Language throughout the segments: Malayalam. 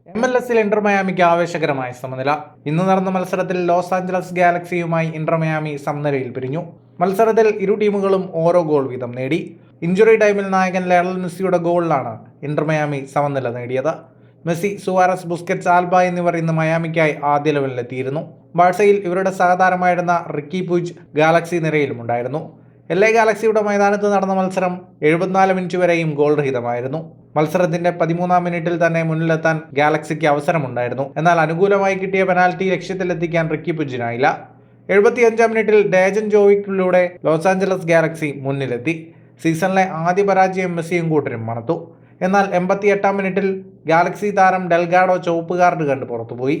MLS-ൽ ഇന്റർ മയാമിക്ക് ആവേശകരമായ സമനില. ഇന്ന് നടന്ന മത്സരത്തിൽ ലോസ് ആഞ്ചലസ് ഗാലക്സിയുമായി ഇന്റർ മയാമി സമനിലയിൽ പിരിഞ്ഞു. മത്സരത്തിൽ ഇരു ടീമുകളും ഓരോ ഗോൾ വീതം നേടി. ഇഞ്ചുറി ടൈമിൽ നായകൻ ലയണൽ മെസ്സിയുടെ ഗോളിലാണ് ഇന്റർ മയാമി സമനില നേടിയത്. മെസ്സി, സുവാരസ്, ബുസ്കറ്റ്സ്, ആൽബ എന്നിവർ ഇന്ന് മയാമിക്കായി ആദ്യ ലെവലിലെത്തിയിരുന്നു. ബാഴ്സയിൽ ഇവരുടെ സഹതാരമായിരുന്ന റിക്കി പുയ്ജ് ഗാലക്സി നിരയിലുമുണ്ടായിരുന്നു. LA ഗാലക്സിയുടെ മൈതാനത്ത് നടന്ന മത്സരം 74 മിനിറ്റ് വരെയും ഗോൾ രഹിതമായിരുന്നു. മത്സരത്തിന്റെ 13-ാം മിനിറ്റിൽ തന്നെ മുന്നിലെത്താൻ ഗാലക്സിക്ക് അവസരമുണ്ടായിരുന്നു. എന്നാൽ അനുകൂലമായി കിട്ടിയ പെനാൽറ്റി ലക്ഷ്യത്തിലെത്തിക്കാൻ റിക്കി പുജിനായില്ല. 75-ാം മിനിറ്റിൽ ഡേജൻ ജോവിക്കിലൂടെ ലോസ് ആഞ്ചലസ് ഗാലക്സി മുന്നിലെത്തി. സീസണിലെ ആദ്യ പരാജയം മെസ്സിയും കൂട്ടരും മണത്തു. എന്നാൽ 88-ാം മിനിറ്റിൽ ഗാലക്സി താരം ഡെൽഗാഡോ ചുവപ്പ് കാർഡ് കണ്ട് പുറത്തുപോയി.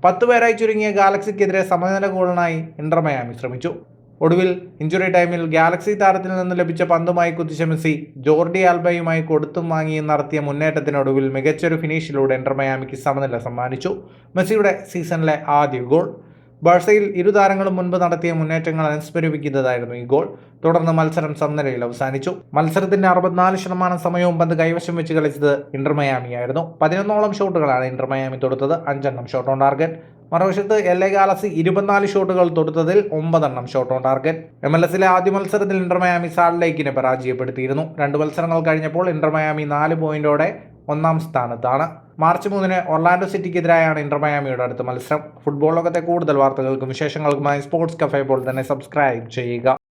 10 പേരായി ചുരുങ്ങിയ ഗാലക്സിക്കെതിരെ സമനില ഗോളിനായി ഇന്റർ മയാമി ശ്രമിച്ചു. ഒടുവിൽ ഇഞ്ചുറി ടൈമിൽ ഗാലക്സി താരത്തിൽ നിന്ന് ലഭിച്ച പന്തുമായി കുതിച്ച മെസ്സി ജോർഡി ആൽബയുമായി കൊടുത്തും വാങ്ങിയും നടത്തിയ മുന്നേറ്റത്തിനൊടുവിൽ മികച്ചൊരു ഫിനിഷിലൂടെ ഇന്റർ മയാമിക്ക് സമനില സമ്മാനിച്ചു. മെസ്സിയുടെ സീസണിലെ ആദ്യ ഗോൾ. ബാഴ്സയിൽ ഇരു താരങ്ങളും മുൻപ് നടത്തിയ മുന്നേറ്റങ്ങൾ അനുസ്മരിപ്പിക്കുന്നതായിരുന്നു ഈ ഗോൾ. തുടർന്ന് മത്സരം സമനിലയിൽ അവസാനിച്ചു. മത്സരത്തിന്റെ 64% സമയവും പന്ത് കൈവശം വെച്ച് കളിച്ചത് ഇന്റർ മയാമിയായിരുന്നു. 11ഓളം ഷോട്ടുകളാണ് ഇന്റർ മയാമി തൊടുത്തത്. 5 ഷോട്ട് ഓൺ ടാർഗറ്റ്. മറുവശത്ത് LA ഗാലക്സി 24 ഷോട്ടുകൾ തൊടുത്തതിൽ 9 ഷോട്ട് ഓൺ ടാർഗറ്റ്. MLS-ലെ ആദ്യ മത്സരത്തിൽ ഇന്റർ മയാമി സാൾട്ട് ലേക്കിനെ പരാജയപ്പെടുത്തിയിരുന്നു. 2 മത്സരങ്ങൾ കഴിഞ്ഞപ്പോൾ ഇന്റർ മയാമി 4 പോയിന്റോടെ 1-ാം സ്ഥാനത്താണ്. മാർച്ച് 3-ന് ഒർലാൻഡോ സിറ്റിക്കെതിരായാണ് ഇന്റർ മയാമിയുടെ അടുത്ത മത്സരം. ഫുട്ബോൾ ലോകത്തെ കൂടുതൽ വാർത്തകൾക്കും വിശേഷങ്ങൾക്കുമായി സ്പോർട്സ് കഫേ ഇപ്പോൾ തന്നെ സബ്സ്ക്രൈബ് ചെയ്യുക.